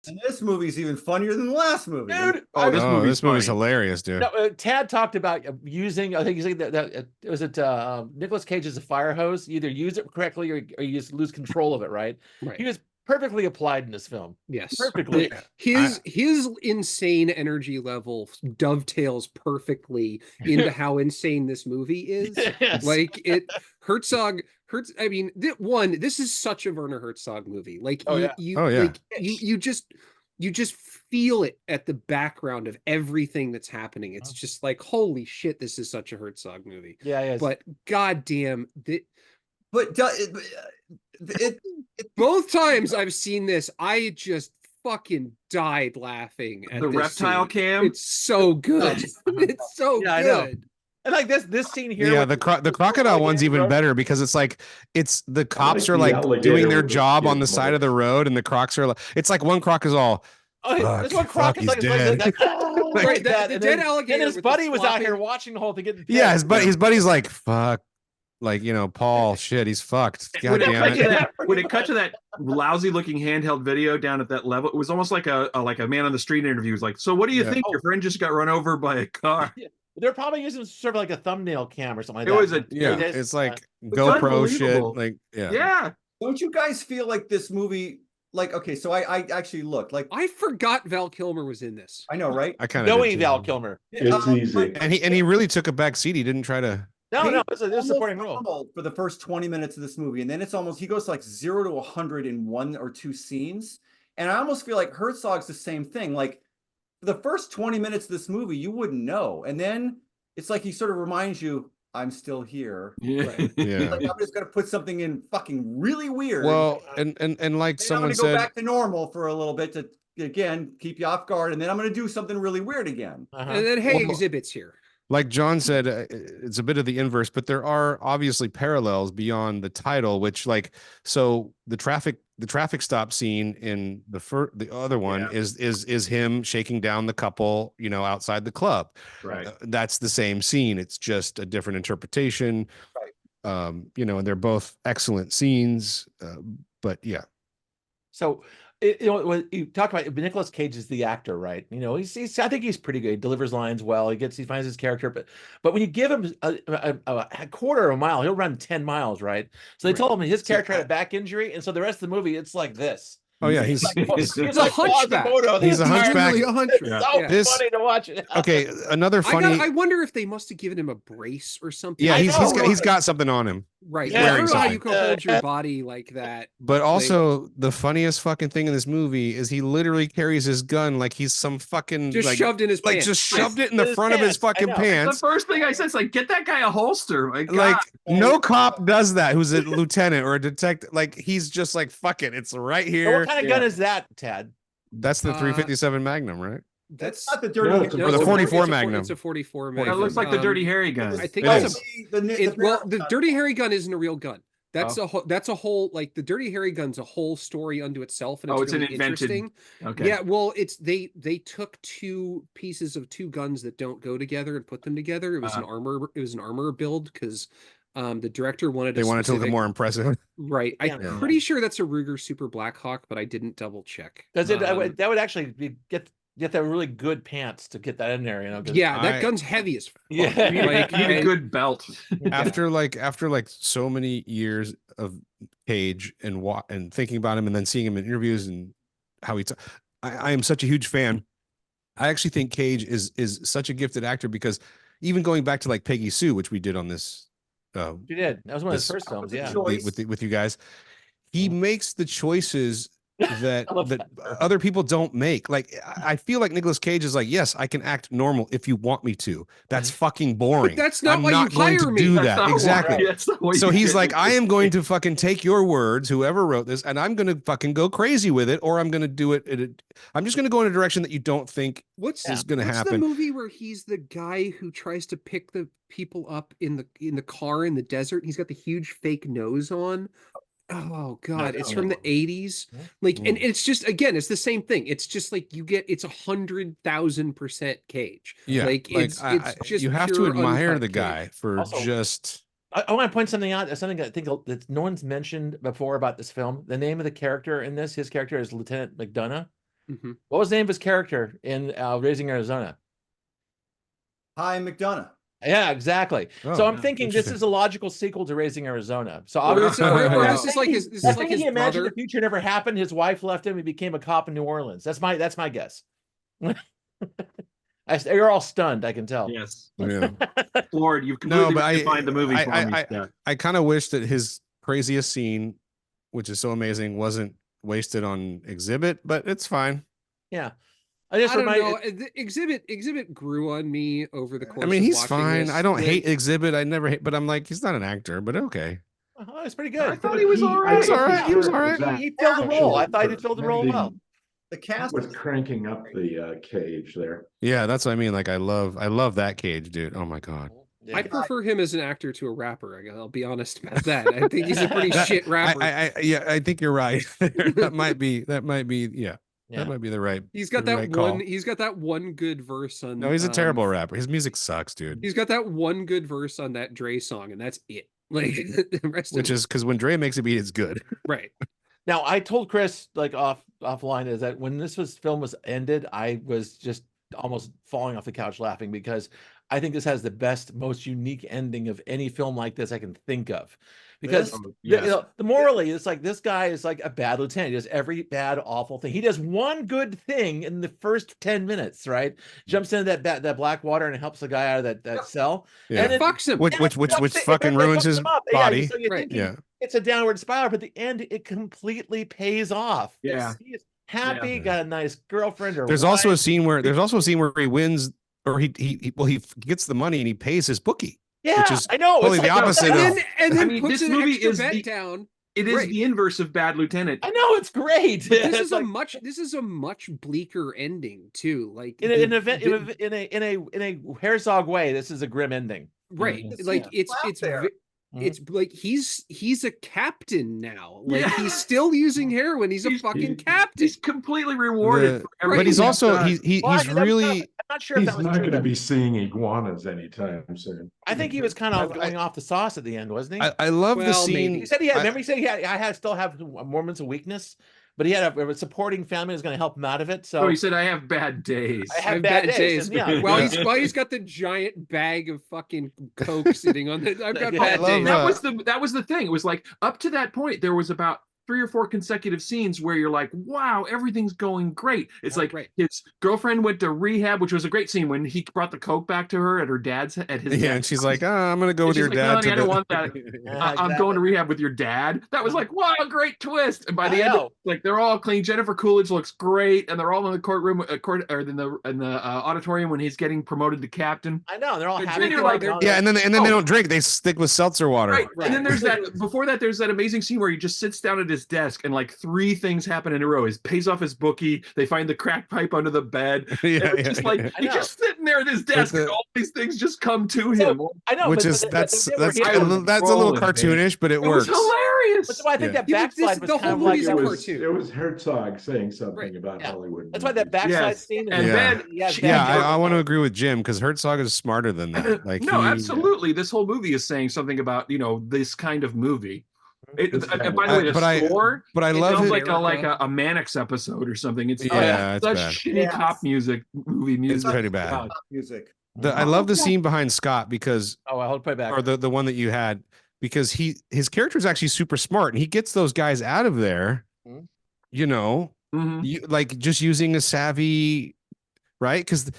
And this movie's even funnier than the last movie. Dude, Oh, this movie's funny. hilarious, dude. No, Tad talked about using. I think he's like that. Was it Nicolas Cage as a fire hose? You either use it correctly or you just lose control of it. Right. Right. He was perfectly applied in this film. Yes. Perfectly. His insane energy level dovetails perfectly into how insane this movie is. Yes. Like Herzog. I mean, this is such a Werner Herzog movie. Like you just feel it at the background of everything that's happening. It's just like, holy shit, this is such a Herzog movie. Yeah, it is. But goddamn, both times I've seen this, I just fucking died laughing at the reptile scene. cam. It's so good. It's so good. I know. And like this scene here. Yeah, the crocodile one's even better because it's the cops are like doing their job on the side of the road, and the crocs are like, it's like one croc is all. This one croc is like dead. Right, the dead alligator. And his buddy was out here watching the whole thing. Yeah, his buddy's like, fuck. Like, Paul, shit, he's fucked. God damn it. When it cut to that lousy looking handheld video down at that level, it was almost like a man on the street interview. It was like, so what do you think? Your friend just got run over by a car. Yeah. They're probably using sort of like a thumbnail cam or something like that. It's like GoPro shit. Like, yeah. Don't you guys feel like this movie? Like, okay, so I actually looked. Like, I forgot Val Kilmer was in this. I know, right? I kind of knowing Val Kilmer. It's easy. And he really took a back seat. He didn't try to. No, it's a supporting role for the first 20 minutes of this movie, and then it's almost he goes to like 0 to 100 in 1 or 2 scenes, and I almost feel like Herzog's the same thing. Like for the first 20 minutes of this movie, you wouldn't know, and then it's like he sort of reminds you, I'm still here. Yeah. Right? Yeah. Like, I'm just gonna put something in fucking really weird. Well, and like someone said, I'm gonna go back to normal for a little bit to again keep you off guard, and then I'm gonna do something really weird again. And then exhibits here. Like John said, it's a bit of the inverse, but there are obviously parallels beyond the title, which so the traffic stop scene in the other one is him shaking down the couple, outside the club. Right. That's the same scene. It's just a different interpretation. Right. And they're both excellent scenes. But yeah. So, when you talk about Nicolas Cage is the actor, right? He's I think he's pretty good. He delivers lines well. He finds his character, but when you give him a quarter of a mile, he'll run 10 miles, right? So they told him his character had a back injury, and so the rest of the movie it's like this. Oh yeah, he's like hunchback. He's a hunchback. Really a hunchback. It's so funny to watch it. Okay, another funny. I wonder if they must have given him a brace or something. Yeah, he's got something on him. Right. Yeah, I don't know how you can hold your body like that. But also, the funniest fucking thing in this movie is he literally carries his gun like he's some fucking shoved in his pants. Just shoved it in the front of his fucking pants. The first thing I said is like, get that guy a holster. My God. Like, no cop does that who's a lieutenant or a detective. Like, he's just like, fuck it, it's right here. So what kind of gun is that, Tad? That's the 357 Magnum, right? That's not the dirty. Or the 44 Magnum. It's a 44 Magnum. That looks like the Dirty Harry gun. I think it's the Dirty Harry gun isn't a real gun. That's a whole like the Dirty Harry gun's a whole story unto itself, and it's really interesting. Okay. Yeah, well, they took two pieces of two guns that don't go together and put them together. It was an armor build because the director wanted to look more impressive. Right. I'm pretty sure that's a Ruger Super Blackhawk, but I didn't double check. Does it? That would actually get that really good pants to get that in there, Yeah, that gun's heavy as fuck. Yeah, you need a good belt. After so many years of Cage and thinking about him and then seeing him in interviews and how I am such a huge fan. I actually think Cage is such a gifted actor because even going back to like Peggy Sue, which we did on this. You did. That was one of his first films. Yeah, with you guys, he makes the choices that other people don't make. Like, I feel like Nicolas Cage is like, yes, I can act normal if you want me to. That's fucking boring. But that's not I'm why not you going hire to me. do That's that. Exactly. So he's like, I am going to to fucking take your words, whoever wrote this, and I'm going to fucking go crazy with it, or I'm going to do it. I'm just going to go in a direction that you don't think is going to happen. What's the movie where he's the guy who tries to pick the people up in the car in the desert? He's got the huge fake nose on. Oh God, it's from the 80s. Like, and it's just, again, it's the same thing. It's just like it's 100,000% Cage. Yeah. Like it's just, you have to admire the guy for also, just. I want to point something out. Something I think that no one's mentioned before about this film. The name of the character in this, his character is Lieutenant McDonough. What was the name of his character in Raising Arizona? Hi, McDonough. Yeah, exactly. Oh, So I'm thinking this interesting. is a logical sequel to Raising Arizona. So Or this, obviously, or this is like his, this I is like think his he imagined brother. the future never happened. His wife left him. He became a cop in New Orleans. That's my guess. You're all stunned. I can tell. Yes. Yeah. Lord, you've No, completely but defined the movie for me. Scott. I kind of wish that his craziest scene, which is so amazing, wasn't wasted on Exhibit, but it's fine. Yeah. I don't know. Exhibit grew on me over the course. I mean, he's of fine. this. I don't hate Exhibit. I never hate, but I'm like, he's not an actor, but okay. Oh, it's pretty good. I thought he was all right. It's all right. He was all right. He filled the role. I thought he filled the role well. The cast was cranking up the cage there. Yeah, that's what I mean. Like, I love that cage, dude. Oh my god. Yeah. I prefer him as an actor to a rapper. I'll be honest about that. I think he's a pretty shit rapper. I think you're right. that might be yeah. Yeah. That might be the right. He's got the that right one. call. He's got that one good verse on. No, he's a terrible rapper. His music sucks, dude. He's got that one good verse on that Dre song, and that's it. Like the rest Which of is because when Dre makes a beat, it's good. right. Now I told Chris like offline is that when this film was ended, I was just almost falling off the couch laughing because I think this has the best, most unique ending of any film like this I can think of. Because the morally, it's like this guy is like a bad lieutenant. He does every bad, awful thing. He does one good thing in the first 10 minutes, right? Jumps into that black water and helps the guy out of that cell. Yeah. And It fucks him. Which fucking ruins his body. So you're Right. thinking Yeah. it's a downward spiral, but at the end it completely pays off. Yeah. He's happy, got a nice girlfriend. Or There's also a scene where he wins, or he gets the money and he pays his bookie. yeah, which is I know. totally the opposite And of- then I mean, puts this an movie extra is bet the- down. It is Right. the inverse of Bad Lieutenant. I know it's great. But It's like, this is a much bleaker ending too. Like in a Herzog way, this is a grim ending. right. It's- Like yeah. it's Out there. it's like he's a captain now. Like Yeah. he's still using heroin. He's a He's- fucking captain. He's completely rewarded. for everything But he's also done. he's Well, actually, really I'm not sure if He's that was not true. going to be seeing iguanas anytime soon. I think he was kind of going off the sauce at the end, wasn't he? I love the Well, scene. maybe. He said he had. I- Remember, he said I still have moments of weakness, but he had a supporting family was going to help him out of it. So Oh, he said, "I have bad days." I have bad days. And, yeah, While Yeah. he's got the giant bag of fucking coke sitting on the. I've got Yeah, bad I love days. That was the thing. It was like up to that point, there was about 3 or 4 consecutive scenes where you're like, wow, everything's going great. It's like Right. his girlfriend went to rehab, which was a great scene when he brought the coke back to her at his yeah, dad's. and she's like, I'm gonna go And with she's your like, dad. "No, honey, to I don't the-" want that. Yeah, I'm going to rehab with your dad. That was like, wow, great twist. And by the I end, know. like they're all clean. Jennifer Coolidge looks great, and they're all in the courtroom, or in the auditorium when he's getting promoted to captain. I know they're all They're happy. drinking like, like- Yeah, and then they Oh. don't drink. They stick with seltzer water. Right. Right. And then there's that before that, there's that amazing scene where he just sits down at his desk and like 3 things happen in a row. He pays off his bookie, they find the crack pipe under the bed. Yeah, And it's just like I he's know. just sitting there at his desk the- and all these things just come to So, him. I know, Which but is the that's bit where that's he- I was that's a little rolling, cartoonish, but it It was works. hilarious. But I think Yeah. that Yeah, but backslide this- was the kind of whole like movie's a It was, cartoon. it was Herzog saying something Right. about Yeah. Hollywood. That's why that movies. backslide Yes. scene. And Yeah. Ben, yeah, she- Ben Yeah, Jordan- I want to agree with Jim because Herzog is smarter than that. Like no, he- absolutely. This whole movie is saying something about this kind of movie. It's And by the way, the but I- score But I it love sounds it. like a Mannix episode or something. It's Yeah, it's such bad. shitty Yes. cop movie music. It's pretty bad. God. Music. I love the scene behind Scott because, Oh, I'll play back. or the one that you had, because his character is actually super smart and he gets those guys out of there. Mhm. You know, Mhm. like just using a savvy, right? Because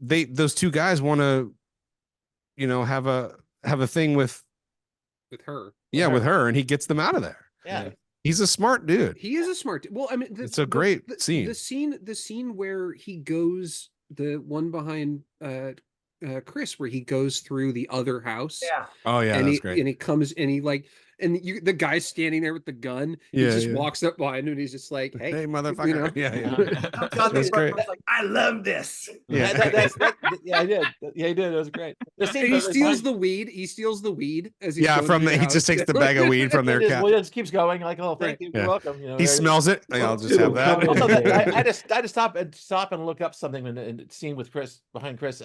those 2 guys want to, have a thing with her. with her, and he gets them out of there. Yeah. He's a smart dude. He is a smart. Well, I mean, It's a great scene. The scene where he goes, the one behind Chris, where he goes through the other house. Yeah. Oh yeah, and that's he great. and he comes and he like the guy's standing there with the gun. Yeah, he just yeah. walks up behind him and he's just like, Hey, "Hey, motherfucker! you know? Yeah. That's great. Like, I love this. Yeah. Yeah, I did. Yeah, he did. It was great. The scene And he was steals fun. the weed. He steals the weed as he's Yeah, going from through the, he house. just takes the bag of weed from their It cat. just keeps going like, oh, thank you, Yeah. you're welcome. You know, He there it is. smells it. Like, I'll just have that. Also, I had to stop and look up something in the scene with Chris behind Chris.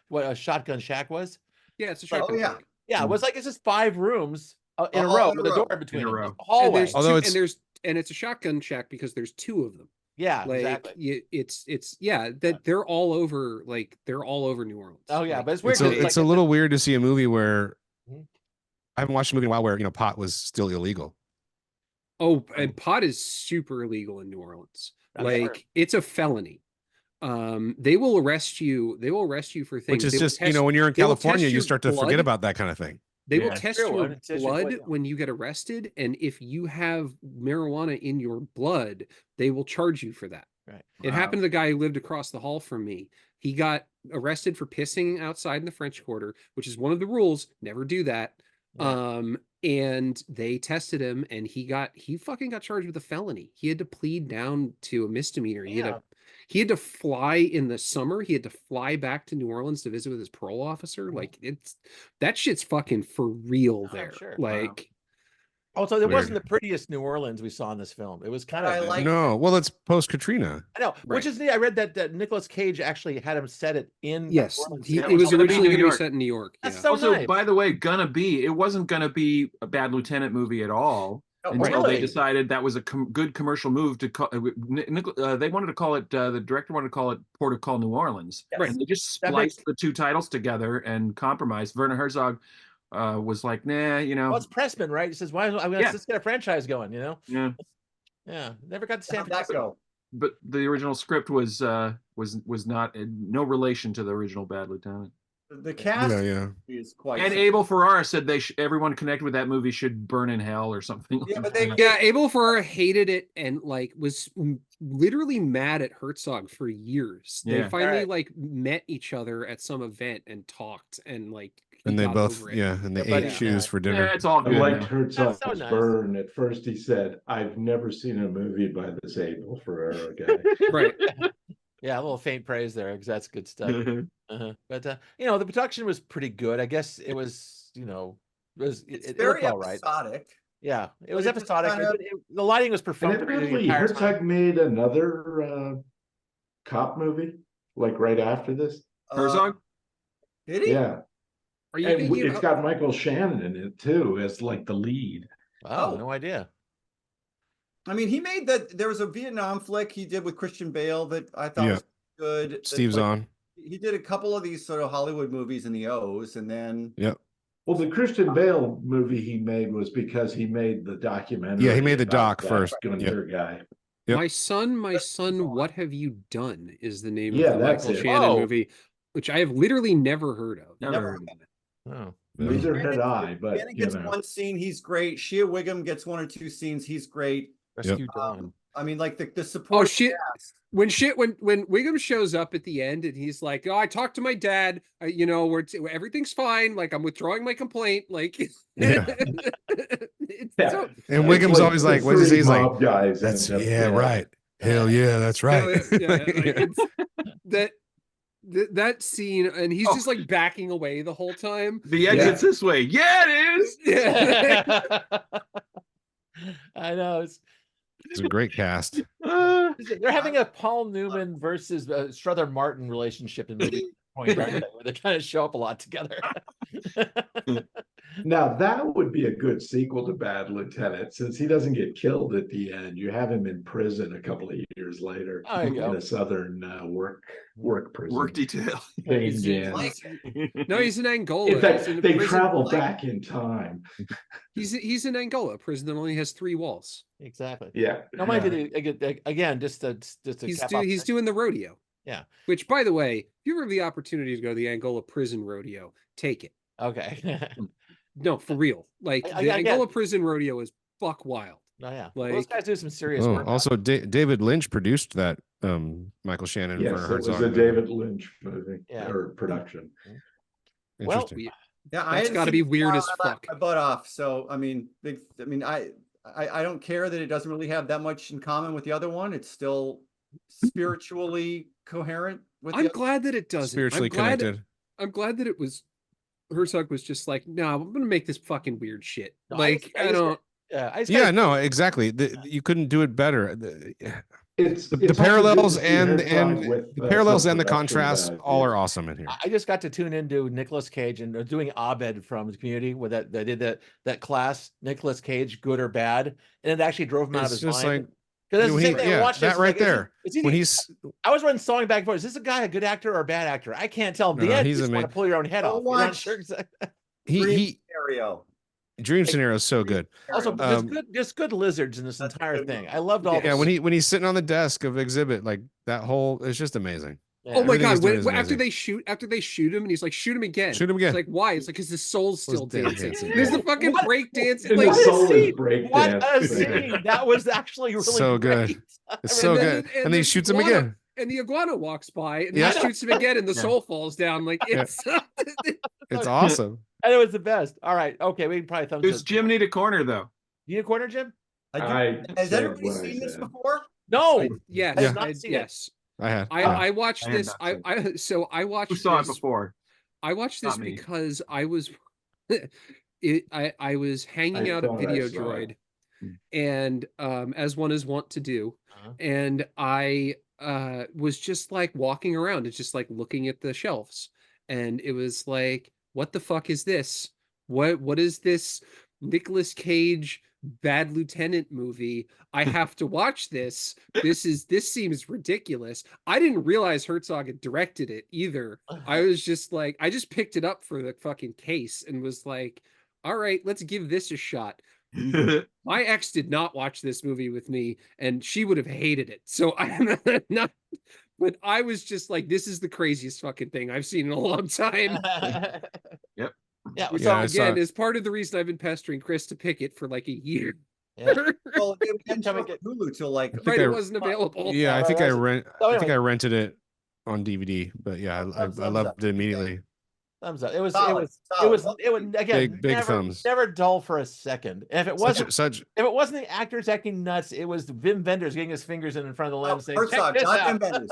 What a Shotgun Shack was. Yeah, it's a Oh, shotgun yeah. shack. Yeah, it was like it's just 5 rooms in a All row in a with a row. door between In a them. row. Just a And hallway. there's Although two, and it's a shotgun shack because there's 2 of them. Yeah, Like exactly. it's yeah, that they're all over, like they're all over New Orleans. Oh yeah, Like, but it's weird. It's a, 'cause, it's like, a little weird to see a movie where Mhm. I haven't watched a movie in a while where, pot was still illegal. oh, and pot is super illegal in New Orleans. I'm sure. Like it's a felony. They will arrest you. They will arrest you for things. Which is They will just, test, when you're in they will test California, you your start to forget blood. about that kind of thing. They will Yeah. test True, your and it's blood well, yeah. when you get arrested, and if you have marijuana in your blood, they will charge you for that. Right. It happened to the guy who lived across the hall from me. He got arrested for pissing outside in the French Quarter, which is one of the rules. Never do that. Yeah. And they tested him, and he fucking got charged with a felony. He had to plead down to a misdemeanor. Yeah. He had to fly in the summer. He had to fly back to New Orleans to visit with his parole officer. Like that shit's fucking for real Oh, I'm there. sure. Like Also, it Weird. wasn't the prettiest New Orleans we saw in this film. It was kind of I like No, well, it's post Katrina. I know, which Right. is neat. I read that Nicolas Cage actually had him set it in yes, New Orleans. it was was gonna be originally New going to be York. set in New York. That's Yeah. so Also, nice. by the way, it wasn't gonna be a Bad Lieutenant movie at all Oh, until really? they decided that was a good commercial move to call. They wanted to call it. The director wanted to call it Port of Call New Orleans, Right. and they just That makes- spliced the two titles together and compromised. Werner Herzog was like, nah, Well, it's Pressman, right? He says, "Why? Yeah. Let's get a franchise going." You know? yeah. Yeah. Never got to San how'd that Francisco. go? But the original script was not no relation to the original Bad Lieutenant. The cast Yeah. is quite And Abel Ferrara said everyone connected with that movie should burn in hell or something. Yeah, like but they- that. Yeah, Abel Ferrara hated it and like was literally mad at Herzog for years. They Yeah. finally Right. like met each other at some event and talked, and like he And they got both, over it. and they They're ate buddies shoes now. for Yeah, dinner. it's all I good. liked now. Herzog's so nice. burn. At first he said, I've never seen a movie by this Abel Ferrara guy. Right. Yeah, a little faint praise there because that's good stuff. But the production was pretty good. I guess it was, It's it very looked all right. episodic. Yeah, it was But it just episodic. kind of- The lighting was And perfunctory the evidently entire time. Herzog made another cop movie, like right after this. Herzog? Did he? Yeah. Are you And thinking it's got Michael Shannon in it too, as like the lead. Wow, Oh. no idea. I mean, he made that. There was a Vietnam flick he did with Christian Bale that I thought Yeah. was good. that, Steve's like, on. He did a couple of these sort of Hollywood movies in the O's, and then Well, the Christian Bale movie he made was because he made the documentary. Yeah, he made the about doc that first. Gunther guy. Yep. My son, what have you done? Is the name Yeah, of the that's Michael it. Shannon Oh. movie, which I have literally never heard of. Never never. heard of Oh, Neither had I, but Shannon gets you know. one scene, he's great. Shea Wiggum gets one or two scenes, he's great. Rescue Dawn. I mean, like the support. Oh shit! When Wiggum shows up at the end and he's like, "Oh, I talked to my dad. Everything's fine. Like I'm withdrawing my complaint." Like, Yeah. it's Yeah. so- And It's Wiggum's always the like, what does he say? three He's like, mob guys that's, end up, yeah, right. Hell yeah, that's right. like, it's that scene, and he's just like backing away the whole time. The exit's this way. Yeah, it is. Yeah. I know. It's a great cast. They're having a Paul Newman versus Strother Martin relationship in movie point, aren't they? Where they kind of show up a lot together. Now that would be a good sequel to Bad Lieutenant, since he doesn't get killed at the end. You have him in prison a couple of years later There you go. in a southern work prison. Work detail. Pain He's- Jan. No, he's in Angola. In He's fact, in a they prison- travel back in time. He's in Angola, a prison that only has 3 walls. Exactly. Yeah. No, mind you, again, just to cap off He's doing the rodeo. Yeah. Which, by the way, if you ever have the opportunity to go to the Angola prison rodeo, take it. Okay. No, for real. Like I the get Angola it. prison rodeo is buck wild. Oh yeah. Like- Those guys do some serious Oh, work. also, David Lynch produced that Michael Shannon Yes, for it was Herzog a movie. David Lynch movie Yeah. or production. Well, Interesting. Yeah, I That's hadn't gotta seen be it weird before as I laughed fuck. my butt off. So I mean, I don't care that it doesn't really have that much in common with the other one. It's still spiritually coherent with I'm the glad that it doesn't. Spiritually I'm glad, connected. I'm glad that it was Herzog was just like, no, I'm gonna make this fucking weird shit. No, Like I don't. Yeah, no, exactly. You couldn't do it better. It's The it's also good parallels to see and Herzog with, the parallels some and the production contrasts value. all are awesome in here. I just got to tune into Nicolas Cage and doing Abed from the Community with they did that class, Nicolas Cage, good or bad, and it actually drove him out of It's his just mind. like Because that's When the he- same thing. I yeah, watched that this, right like, is he- there. is he When the- he's I was running sawing back and forth. Is this a guy a good actor or a bad actor? I can't tell. The No, end, he's you just want ama- to pull your own head Go off. You're not watch- sure exactly. he Scenario. Dream Scenario is so good. Also, just good lizards in this That's a entire good thing. movie. I loved all. Yeah, the- when he's sitting on the desk of Exhibit, like that whole, it's just amazing. yeah. Oh my Everything he's god! doing is After amazing. they shoot him, and he's like, "Shoot him again." Shoot him again. It's like, why? It's like because his soul's still dancing. dancing. There's the fucking What? break dancing. And Like, the soul is scene. break What a dance. scene! That was actually really So good. great. It's so then- good. And then he the shoots him iguana- again. And the iguana walks by, and Yeah. he shoots him again, and the Yeah. soul falls down. Like Yeah. it's It's awesome. And it was the best. All right, okay, we can probably thumbs Does this. Jim need a corner though? You need a corner, Jim? I do. I Has said everybody what I seen this said. before? No. yes, I have not seen it. yes. I had. I watched I had this. not I, seen I so I watched Who saw it this. before? I watched this Not me. because I was I was hanging I out at thought I Video saw it. Droid, and as one is wont to do, Uh-huh. and I was just like walking around and just like looking at the shelves, and it was like, what the fuck is this? What is this Nicolas Cage Bad Lieutenant movie? I have to watch this. This seems ridiculous. I didn't realize Herzog had directed it either. I was just like, I just picked it up for the fucking case and was like, all right, let's give this a shot. My ex did not watch this movie with me, and she would have hated it. So I'm not, but I was just like, this is the craziest fucking thing I've seen in a long time. Yep. Yeah. Which So I saw again it. is part of the reason I've been pestering Chris to pick it for like a year. yeah. Well, it didn't Tell show me- up on Hulu till like I think Right, I- it wasn't available. Yeah, I right, think I that's- So I think anyway. I rented it on DVD, but yeah, Thumbs I up. loved it immediately. Thumbs up. It was Solid, it solid. was again Big never, thumbs. never dull for a second. And if it wasn't Such if it wasn't the actors acting nuts, it was Wim Wenders getting his fingers in front of the lens saying, Herzog, "Check this not out." Wim Wenders.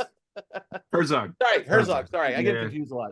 Herzog. Sorry, Herzog. Sorry, I get Yeah. confused a lot.